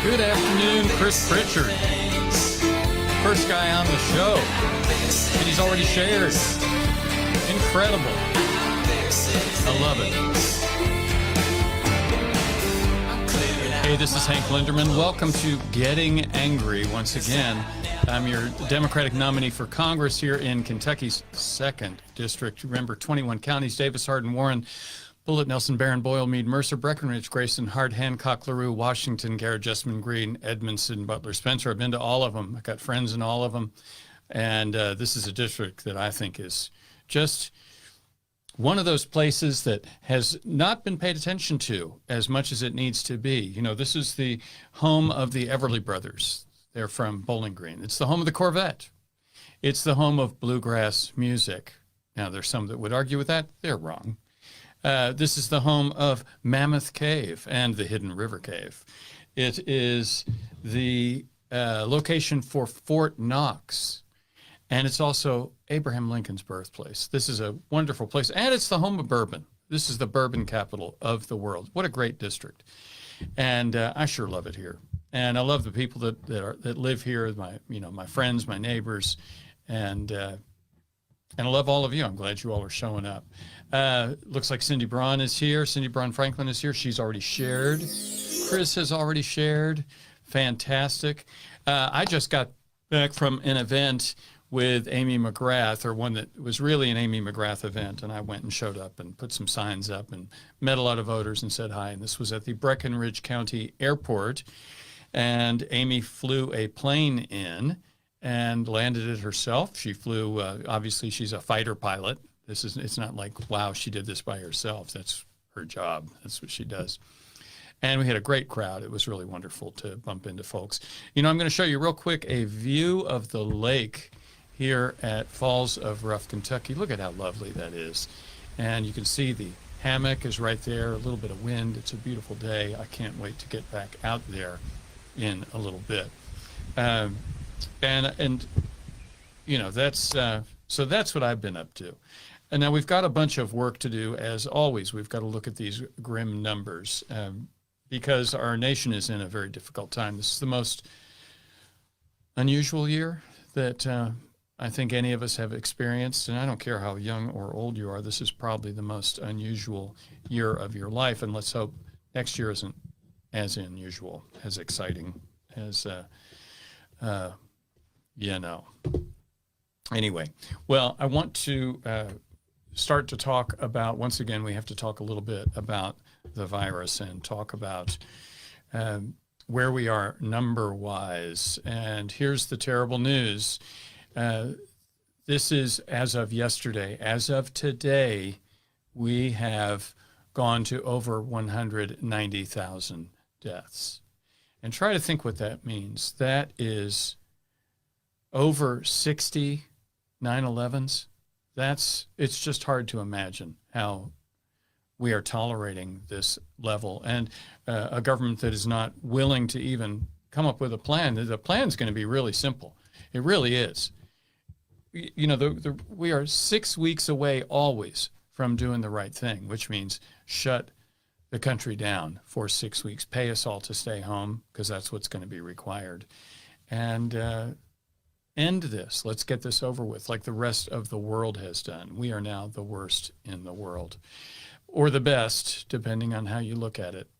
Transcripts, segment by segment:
Good afternoon, Chris Pritchard. First guy on the show. And he's already shared. Incredible. I love it. Hey, this is Hank Linderman. Welcome to Getting Angry once again. I'm your Democratic nominee for Congress here in Kentucky's 2nd District. Remember, 21 counties: Davis, Hardin, Warren, Bullitt, Nelson, Barron, Boyle, Meade, Mercer, Breckenridge, Grayson, Hart, Hancock, LaRue, Washington, Garrett, Jessamine, Greene, Edmondson, Butler, Spencer. I've been to all of them. I've got friends in all of them. And this is a district that I think is just one of those places that has not been paid attention to as much as it needs to be. You know, this is the home of the Everly Brothers. They're from Bowling Green. It's the home of the Corvette. It's the home of bluegrass music. Now, there's some that would argue with that. They're wrong. This is the home of Mammoth Cave and the Hidden River Cave. It is the location for Fort Knox, and it's also Abraham Lincoln's birthplace. This is a wonderful place, and it's the home of bourbon. This is the bourbon capital of the world. What a great district. And I sure love it here. And I love the people that live here, my friends, my neighbors, and I love all of you. I'm glad you all are showing up. Looks like Cindy Braun is here. Cindy Braun Franklin is here. She's already shared. Chris has already shared. Fantastic. I just got back from an event with Amy McGrath, or one that was really an Amy McGrath event, and I went and showed up and put some signs up and met a lot of voters and said hi. And this was at the Breckenridge County Airport, and Amy flew a plane in and landed it herself. She flew, obviously she's a fighter pilot. It's not like, wow, she did this by herself. That's her job. That's what she does. And we had a great crowd. It was really wonderful to bump into folks. You know, I'm going to show you real quick a view of the lake here at Falls of Rough, Kentucky. Look at how lovely that is. And you can see the hammock is right there, a little bit of wind. It's a beautiful day. I can't wait to get back out there in a little bit. And you know, so that's what I've been up to. And now we've got a bunch of work to do, as always. We've got to look at these grim numbers because our nation is in a very difficult time. This is the most unusual year that I think any of us have experienced. And I don't care how young or old you are, this is probably the most unusual year of your life. And let's hope next year isn't as unusual, as exciting as, Anyway, well, I want to start to talk about, once again, we have to talk a little bit about the virus and talk about where we are number-wise. And here's the terrible news. This is as of yesterday. As of today, we have gone to over 190,000 deaths. And try to think what that means. That is over 60 9/11s. It's just hard to imagine how we are tolerating this level, and a government that is not willing to even come up with a plan. The plan's going to be really simple. It really is. You know, we are 6 weeks away always from doing the right thing, which means shut the country down for 6 weeks, pay us all to stay home, because that's what's going to be required, and end this. Let's get this over with, like the rest of the world has done. We are now the worst in the world, or the best, depending on how you look at it.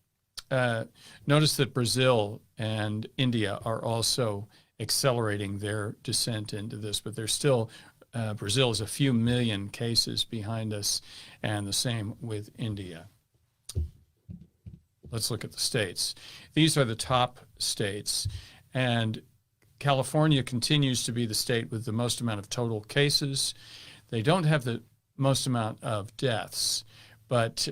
Notice that Brazil and India are also accelerating their descent into this, but there's still, Brazil is a few million cases behind us, and the same with India. Let's look at the states. These are the top states, and California continues to be the state with the most amount of total cases. They don't have the most amount of deaths, but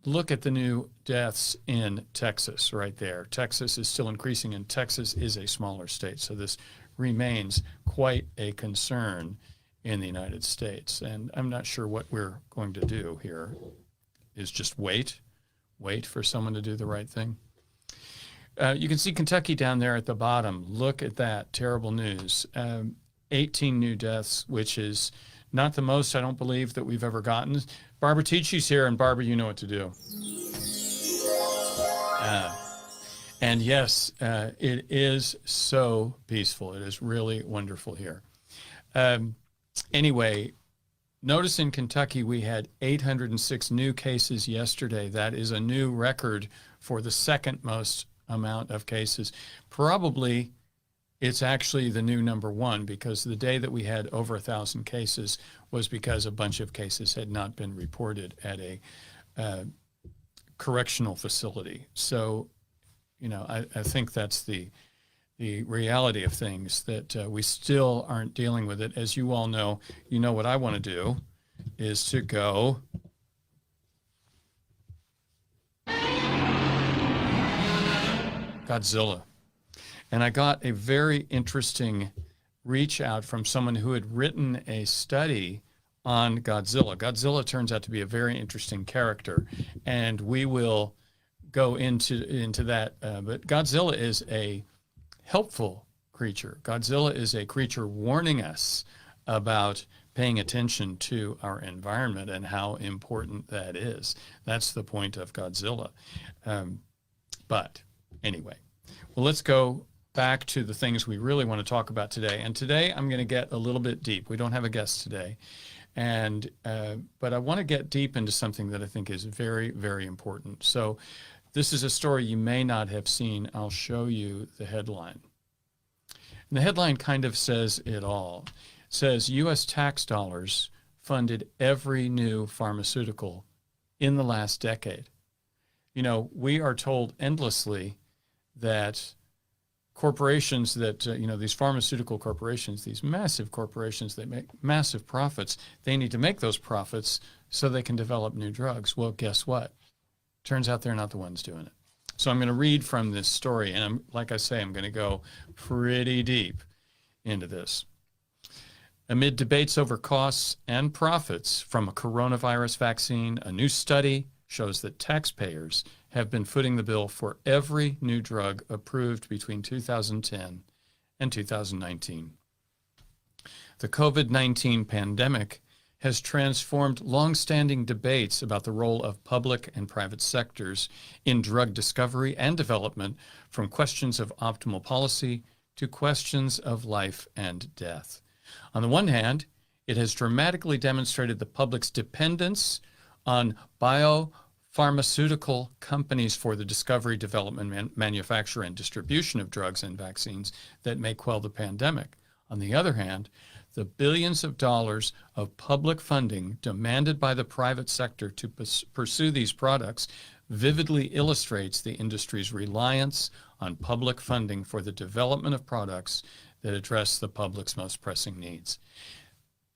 look at the new deaths in Texas right there. Texas is still increasing, and Texas is a smaller state, so this remains quite a concern in the United States. And I'm not sure what we're going to do here is just wait for someone to do the right thing. You can see Kentucky down there at the bottom. Look at that terrible news. 18 new deaths, which is not the most, I don't believe, that we've ever gotten. Barbara Teachy's here, and Barbara, you know what to do. And yes, it is so peaceful. It is really wonderful here. Anyway, notice in Kentucky we had 806 new cases yesterday. That is a new record for the second most amount of cases. Probably it's actually the new number one, because the day that we had over 1,000 cases was because a bunch of cases had not been reported at a correctional facility. So, I think that's the reality of things, that we still aren't dealing with it. As you all know, what I want to do is to go Godzilla. And I got a very interesting reach out from someone who had written a study on Godzilla. Godzilla turns out to be a very interesting character, and we will go into that. But Godzilla is a helpful creature. Godzilla is a creature warning us about paying attention to our environment and how important that is. That's the point of Godzilla. But anyway, well, let's go back to the things we really want to talk about today. And today I'm going to get a little bit deep. We don't have a guest today. But I want to get deep into something that I think is very, very important. So this is a story you may not have seen. I'll show you the headline. And the headline kind of says it all. It says U.S. tax dollars funded every new pharmaceutical in the last decade. We are told endlessly that corporations that, these pharmaceutical corporations, these massive corporations that make massive profits, they need to make those profits so they can develop new drugs. Well, guess what? Turns out they're not the ones doing it. So I'm going to read from this story, and like I say, I'm going to go pretty deep into this. Amid debates over costs and profits from a coronavirus vaccine, a new study shows that taxpayers have been footing the bill for every new drug approved between 2010 and 2019. The COVID-19 pandemic has transformed long-standing debates about the role of public and private sectors in drug discovery and development from questions of optimal policy to questions of life and death. On the one hand, it has dramatically demonstrated the public's dependence on biopharmaceutical companies for the discovery, development, manufacture, and distribution of drugs and vaccines that may quell the pandemic. On the other hand, the billions of dollars of public funding demanded by the private sector to pursue these products vividly illustrates the industry's reliance on public funding for the development of products that address the public's most pressing needs.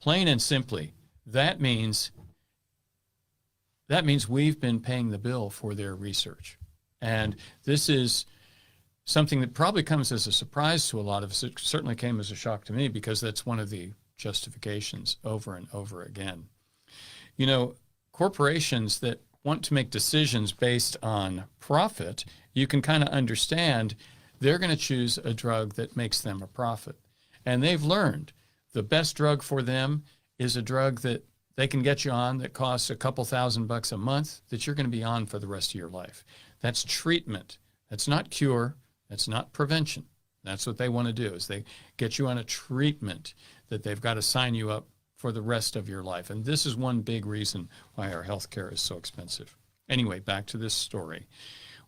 Plain and simply, that means we've been paying the bill for their research. And this is something that probably comes as a surprise to a lot of us. It certainly came as a shock to me, because that's one of the justifications over and over again. Corporations that want to make decisions based on profit, you can kind of understand they're going to choose a drug that makes them a profit. And they've learned the best drug for them is a drug that they can get you on that costs a couple $1,000 a month that you're going to be on for the rest of your life. That's treatment. That's not cure. That's not prevention. That's what they want to do, is they get you on a treatment that they've got to sign you up for the rest of your life. And this is one big reason why our health care is so expensive. Anyway, back to this story.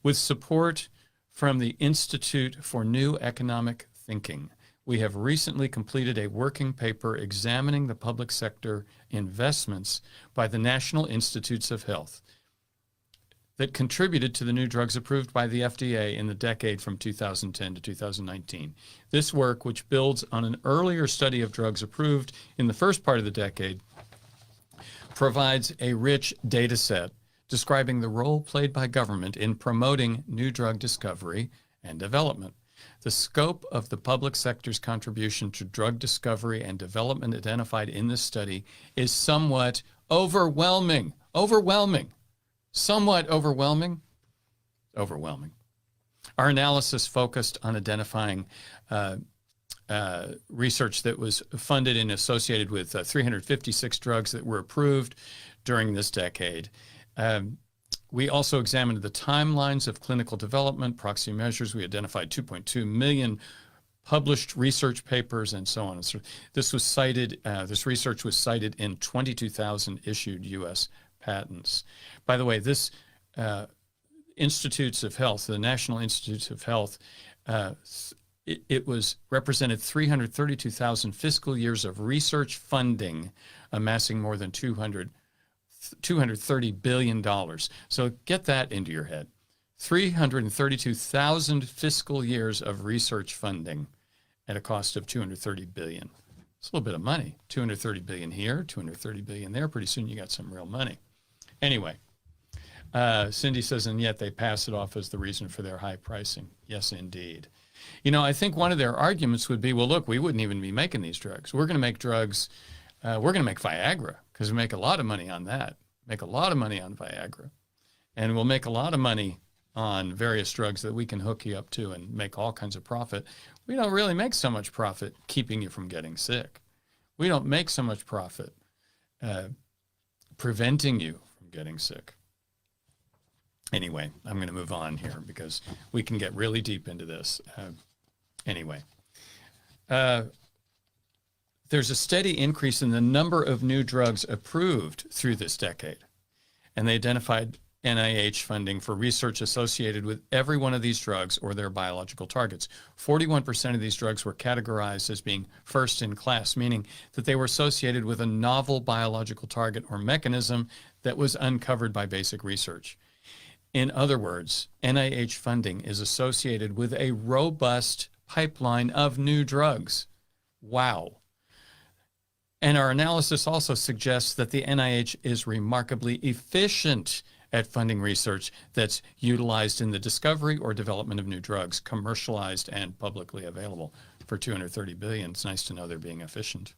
With support from the Institute for New Economic Thinking, we have recently completed a working paper examining the public sector investments by the National Institutes of Health that contributed to the new drugs approved by the FDA in the decade from 2010 to 2019. This work, which builds on an earlier study of drugs approved in the first part of the decade, provides a rich data set describing the role played by government in promoting new drug discovery and development. The scope of the public sector's contribution to drug discovery and development identified in this study is somewhat overwhelming. Somewhat overwhelming. Our analysis focused on identifying research that was funded and associated with 356 drugs that were approved during this decade. We also examined the timelines of clinical development, proxy measures. We identified 2.2 million published research papers and so on. So this was cited, this research was cited in 22,000 issued U.S. patents. By the way, this Institutes of Health, the National Institutes of Health, it was represented 332,000 fiscal years of research funding, amassing more than $230 billion. So get that into your head. 332,000 fiscal years of research funding at a cost of $230 billion. It's a little bit of money. $230 billion here, $230 billion there. Pretty soon you got some real money. Anyway, Cindy says, and yet they pass it off as the reason for their high pricing. Yes, indeed. You know, I think one of their arguments would be, well, look, we wouldn't even be making these drugs. We're going to make drugs, we're going to make Viagra because we make a lot of money on that. Make a lot of money on Viagra. And we'll make a lot of money on various drugs that we can hook you up to and make all kinds of profit. We don't really make so much profit keeping you from getting sick. We don't make so much profit preventing you from getting sick. Anyway, I'm going to move on here because we can get really deep into this. Anyway, there's a steady increase in the number of new drugs approved through this decade. And they identified NIH funding for research associated with every one of these drugs or their biological targets. 41% of these drugs were categorized as being first in class, meaning that they were associated with a novel biological target or mechanism that was uncovered by basic research. In other words, NIH funding is associated with a robust pipeline of new drugs. Wow. And our analysis also suggests that the NIH is remarkably efficient at funding research that's utilized in the discovery or development of new drugs, commercialized and publicly available. For $230 billion, it's nice to know they're being efficient.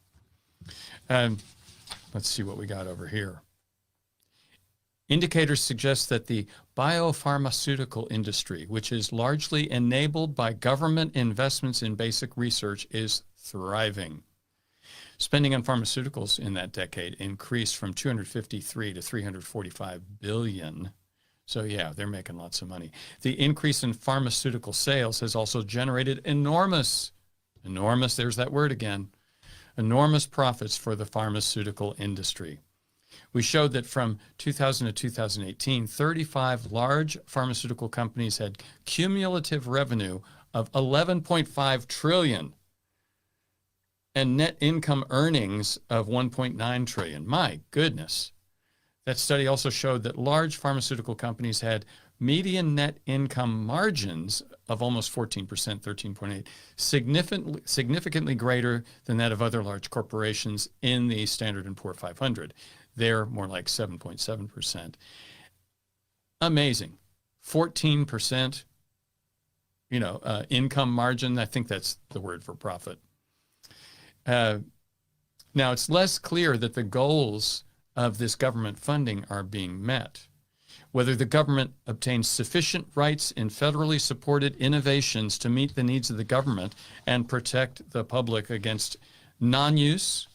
Let's see what we got over here. Indicators suggest that the biopharmaceutical industry, which is largely enabled by government investments in basic research, is thriving. Spending on pharmaceuticals in that decade increased from 253 to 345 billion. So yeah, they're making lots of money. The increase in pharmaceutical sales has also generated enormous, there's that word again, enormous profits for the pharmaceutical industry. We showed that from 2000 to 2018, 35 large pharmaceutical companies had cumulative revenue of 11.5 trillion and net income earnings of 1.9 trillion. My goodness. That study also showed that large pharmaceutical companies had median net income margins of almost 14%, 13.8, significantly greater than that of other large corporations in the Standard & Poor 500. They're more like 7.7%. Amazing. 14%, income margin. I think that's the word for profit. Now, it's less clear that the goals of this government funding are being met. Whether the government obtains sufficient rights in federally supported innovations to meet the needs of the government and protect the public against non-use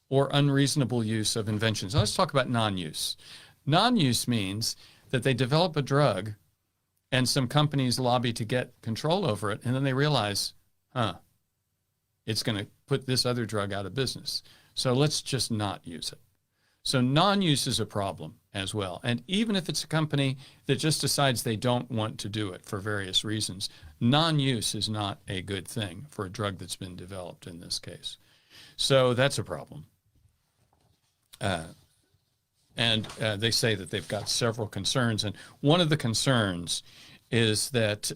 or unreasonable use of inventions. Now, let's talk about non-use. Non-use means that they develop a drug and some companies lobby to get control over it, and then they realize, it's going to put this other drug out of business. So let's just not use it. So non-use is a problem as well. And even if it's a company that just decides they don't want to do it for various reasons, non-use is not a good thing for a drug that's been developed in this case. So that's a problem. And they say that they've got several concerns. And one of the concerns is that,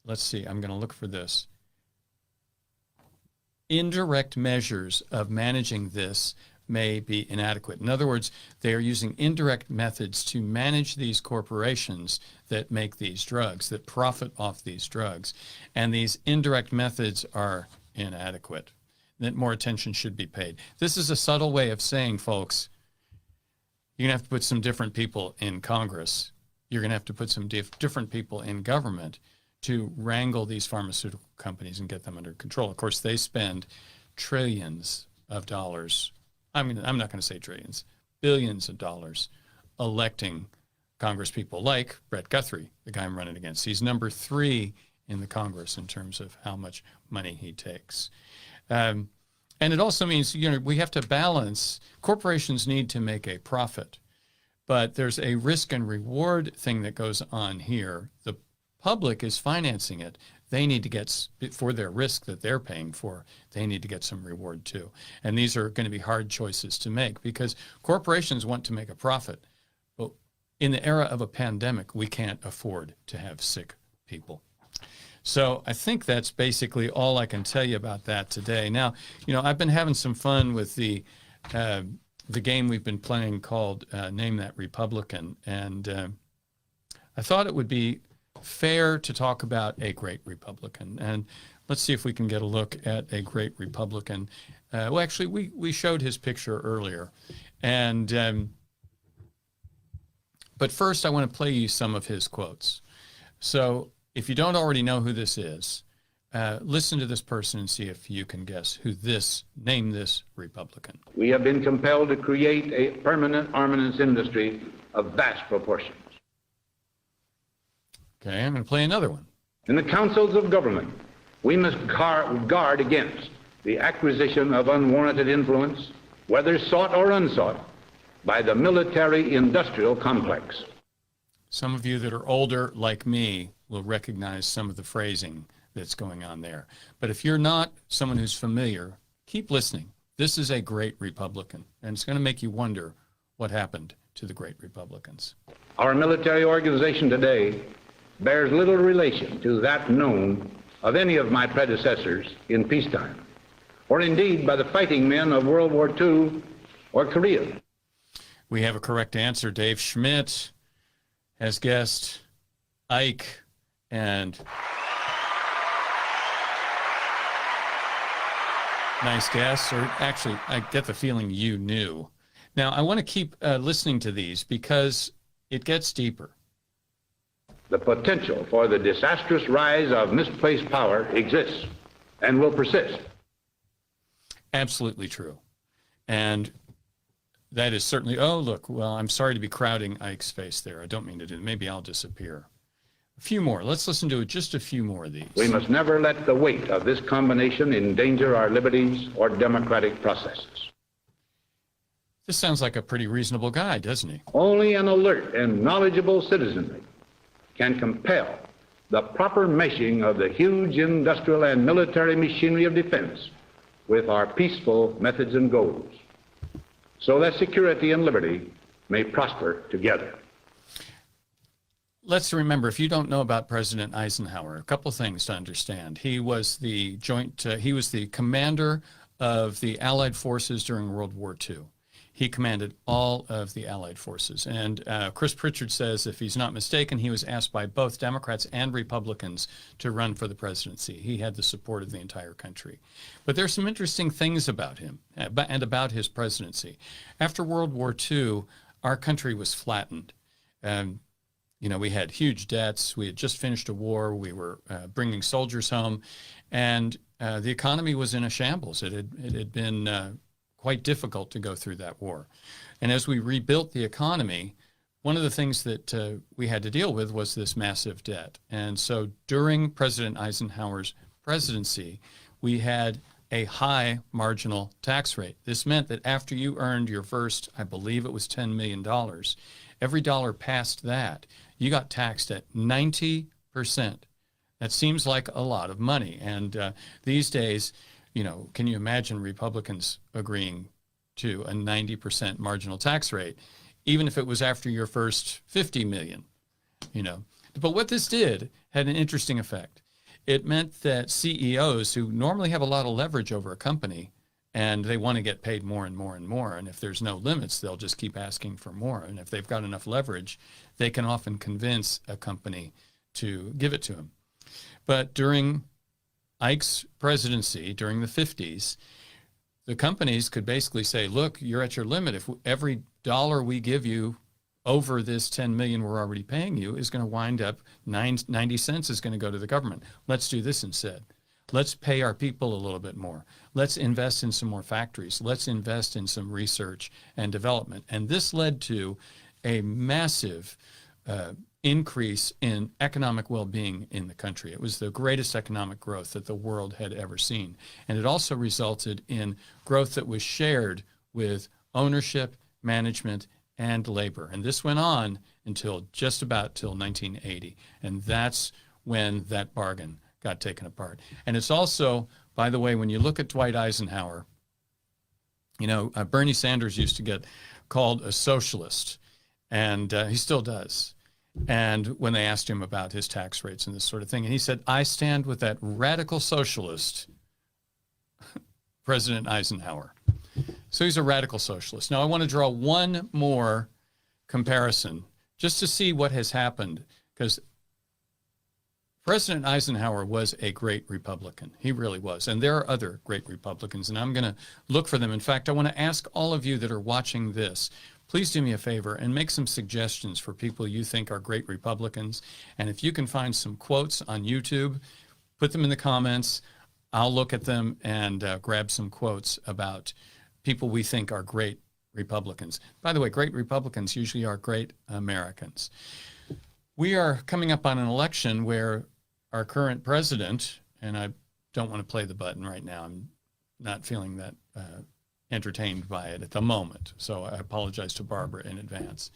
let's see, I'm going to look for this. Indirect measures of managing this may be inadequate. In other words, they are using indirect methods to manage these corporations that make these drugs, that profit off these drugs. And these indirect methods are inadequate, that more attention should be paid. This is a subtle way of saying, folks, you're going to have to put some different people in Congress. You're going to have to put some different people in government to wrangle these pharmaceutical companies and get them under control. Of course, they spend trillions of dollars. I'm not going to say trillions, billions of dollars electing congresspeople like Brett Guthrie, the guy I'm running against. He's number 3 in the Congress in terms of how much money he takes. And it also means, we have to balance. Corporations need to make a profit, but there's a risk and reward thing that goes on here. The public is financing it. They need to get, for their risk that they're paying for, they need to get some reward too. And these are going to be hard choices to make because corporations want to make a profit. But in the era of a pandemic, we can't afford to have sick people. So I think that's basically all I can tell you about that today. Now, I've been having some fun with the game we've been playing called Name That Republican. And I thought it would be fair to talk about a great Republican. And let's see if we can get a look at a great Republican. Well, actually, we showed his picture earlier. And but first, I want to play you some of his quotes. So if you don't already know who this is, listen to this person and see if you can guess name this Republican. We have been compelled to create a permanent armaments industry of vast proportions. Okay, I'm going to play another one. In the councils of government, we must guard against the acquisition of unwarranted influence, whether sought or unsought, by the military-industrial complex. Some of you that are older, like me, will recognize some of the phrasing that's going on there. But if you're not someone who's familiar, keep listening. This is a great Republican, and it's going to make you wonder what happened to the great Republicans. Our military organization today bears little relation to that known of any of my predecessors in peacetime, or indeed by the fighting men of World War II or Korea. We have a correct answer. Dave Schmidt has guessed Ike, and nice guess, or actually, I get the feeling you knew. Now, I want to keep listening to these because it gets deeper. The potential for the disastrous rise of misplaced power exists and will persist. Absolutely true. And that is certainly, oh, look, well, I'm sorry to be crowding Ike's face there. I don't mean to do that. Maybe I'll disappear. A few more. Let's listen to just a few more of these. We must never let the weight of this combination endanger our liberties or democratic processes. This sounds like a pretty reasonable guy, doesn't he? Only an alert and knowledgeable citizenry can compel the proper meshing of the huge industrial and military machinery of defense with our peaceful methods and goals, so that security and liberty may prosper together. Let's remember, if you don't know about President Eisenhower, a couple things to understand. He was the commander of the Allied forces during World War II. He commanded all of the Allied forces. And Chris Pritchard says, if he's not mistaken, he was asked by both Democrats and Republicans to run for the presidency. He had the support of the entire country. But there's some interesting things about him and about his presidency. After World War II, our country was flattened. We had huge debts. We had just finished a war. We were bringing soldiers home. And the economy was in a shambles. It had been quite difficult to go through that war. And as we rebuilt the economy, one of the things that we had to deal with was this massive debt. And so during President Eisenhower's presidency, we had a high marginal tax rate. This meant that after you earned your first, I believe it was $10 million, every dollar past that, you got taxed at 90%. That seems like a lot of money. And these days, can you imagine Republicans agreeing to a 90% marginal tax rate, even if it was after your first 50 million, But what this did had an interesting effect. It meant that CEOs who normally have a lot of leverage over a company and they want to get paid more and more and more, and if there's no limits, they'll just keep asking for more. And if they've got enough leverage, they can often convince a company to give it to them. But during Ike's presidency, during the 50s, the companies could basically say, look, you're at your limit. If every dollar we give you over this 10 million we're already paying you is going to wind up 90 cents is going to go to the government. Let's do this instead. Let's pay our people a little bit more. Let's invest in some more factories. Let's invest in some research and development. And this led to a massive increase in economic well-being in the country. It was the greatest economic growth that the world had ever seen. And it also resulted in growth that was shared with ownership, management, and labor. And this went on until just about till 1980. And that's when that bargain got taken apart. And it's also, by the way, when you look at Dwight Eisenhower, you know, Bernie Sanders used to get called a socialist, and he still does. And when they asked him about his tax rates and this sort of thing, and he said, I stand with that radical socialist, President Eisenhower. So he's a radical socialist. Now, I want to draw one more comparison just to see what has happened, because President Eisenhower was a great Republican. He really was. And there are other great Republicans, and I'm going to look for them. In fact, I want to ask all of you that are watching this, please do me a favor and make some suggestions for people you think are great Republicans. And if you can find some quotes on YouTube, put them in the comments. I'll look at them and grab some quotes about people we think are great Republicans. By the way, great Republicans usually are great Americans. We are coming up on an election where our current president, and I don't want to play the button right now, I'm not feeling that entertained by it at the moment, so I apologize to Barbara in advance.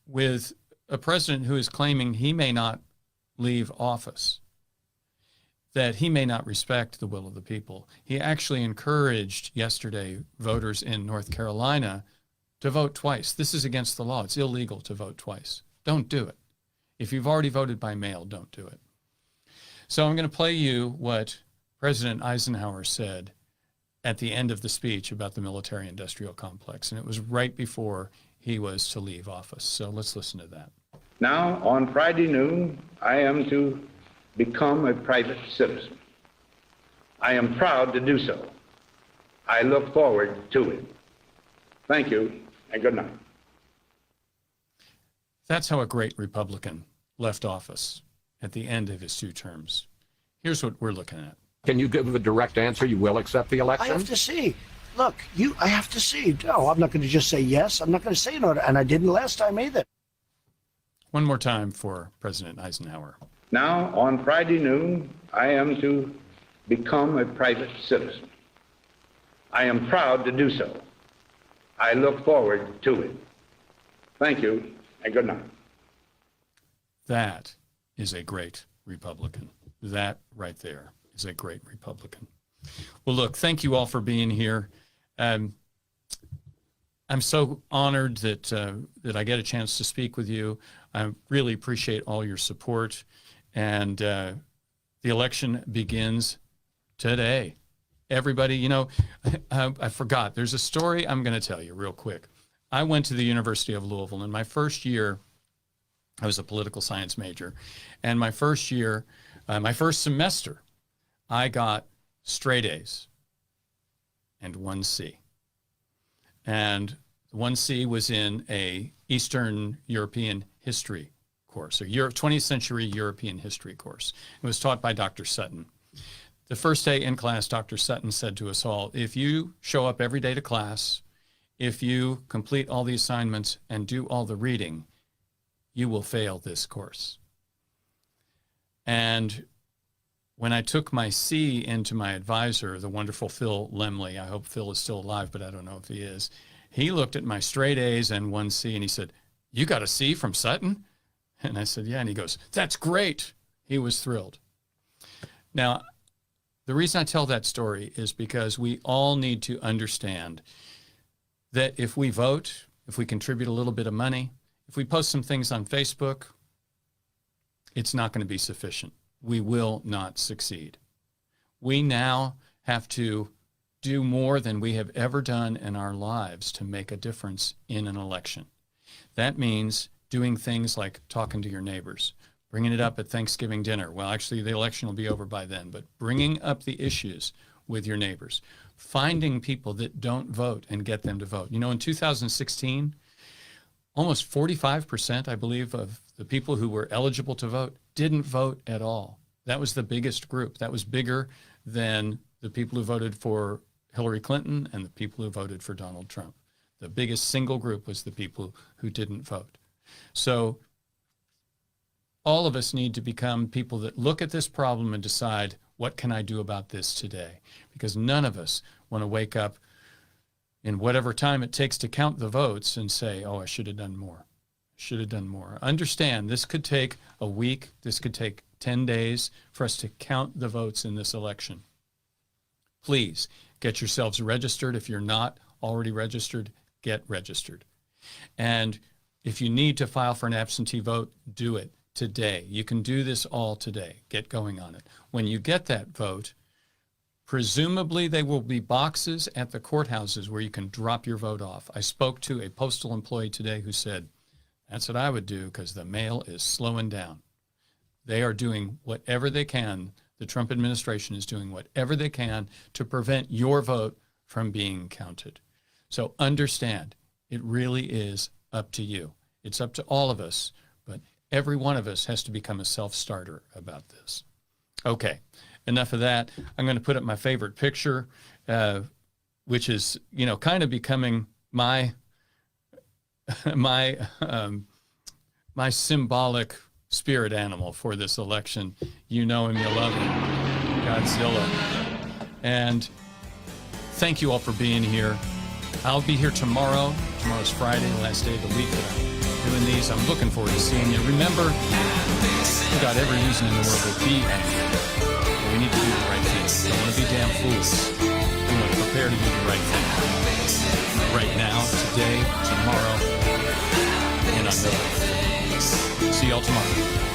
With a president who is claiming he may not leave office, that he may not respect the will of the people. He actually encouraged yesterday voters in North Carolina to vote twice. This is against the law. It's illegal to vote twice. Don't do it. If you've already voted by mail, don't do it. So I'm going to play you what President Eisenhower said at the end of the speech about the military-industrial complex, and it was right before he was to leave office. So let's listen to that. Now, on Friday noon, I am to become a private citizen. I am proud to do so. I look forward to it. Thank you, and good night. That's how a great Republican left office at the end of his 2 terms. Here's what we're looking at. Can you give a direct answer? You will accept the election? I have to see. Look, I have to see. No, I'm not going to just say yes. I'm not going to say no, and I didn't last time either. One more time for President Eisenhower. Now, on Friday noon, I am to become a private citizen. I am proud to do so. I look forward to it. Thank you, and good night. That is a great Republican. That right there is a great Republican. Well, look, thank you all for being here. I'm so honored that I get a chance to speak with you. I really appreciate all your support. And the election begins today. Everybody, you know, I forgot. There's a story I'm going to tell you real quick. I went to the University of Louisville. In my first year, I was a political science major. And my first year, my first semester, I got straight A's and 1 C. And 1 C was in a Eastern European history course, a 20th century European history course. It was taught by Dr. Sutton. The first day in class, Dr. Sutton said to us all, if you show up every day to class, if you complete all the assignments and do all the reading, you will fail this course. And when I took my C into my advisor, the wonderful Phil Lemley, I hope Phil is still alive, but I don't know if he is, he looked at my straight A's and 1 C and he said, you got a C from Sutton? And I said, yeah. And he goes, that's great. He was thrilled. Now, the reason I tell that story is because we all need to understand that if we vote, if we contribute a little bit of money, if we post some things on Facebook, it's not going to be sufficient. We will not succeed. We now have to do more than we have ever done in our lives to make a difference in an election. That means doing things like talking to your neighbors, bringing it up at Thanksgiving dinner. Well, actually, the election will be over by then, but bringing up the issues with your neighbors, finding people that don't vote and get them to vote. You know, in 2016, almost 45%, I believe, of the people who were eligible to vote didn't vote at all. That was the biggest group. That was bigger than the people who voted for Hillary Clinton and the people who voted for Donald Trump. The biggest single group was the people who didn't vote. So all of us need to become people that look at this problem and decide, what can I do about this today? Because none of us want to wake up in whatever time it takes to count the votes and say, oh, I should have done more. Should have done more. Understand, this could take a week. This could take 10 days for us to count the votes in this election. Please get yourselves registered. If you're not already registered, get registered. And if you need to file for an absentee vote, do it today. You can do this all today. Get going on it. When you get that vote, presumably there will be boxes at the courthouses where you can drop your vote off. I spoke to a postal employee today who said, that's what I would do because the mail is slowing down. They are doing whatever they can. The Trump administration is doing whatever they can to prevent your vote from being counted. So understand, it really is up to you. It's up to all of us, but every one of us has to become a self-starter about this. Okay, enough of that. I'm going to put up my favorite picture, which is, kind of becoming my symbolic spirit animal for this election. You know him, you love him, Godzilla. And thank you all for being here. I'll be here tomorrow. Tomorrow's Friday, the last day of the week that I'm doing these. I'm looking forward to seeing you. Remember, we've got every reason in the world to be angry. We need to do the right thing. We don't want to be damn fools. We want to prepare to do the right thing. Right now, today, tomorrow, and on the. See y'all tomorrow.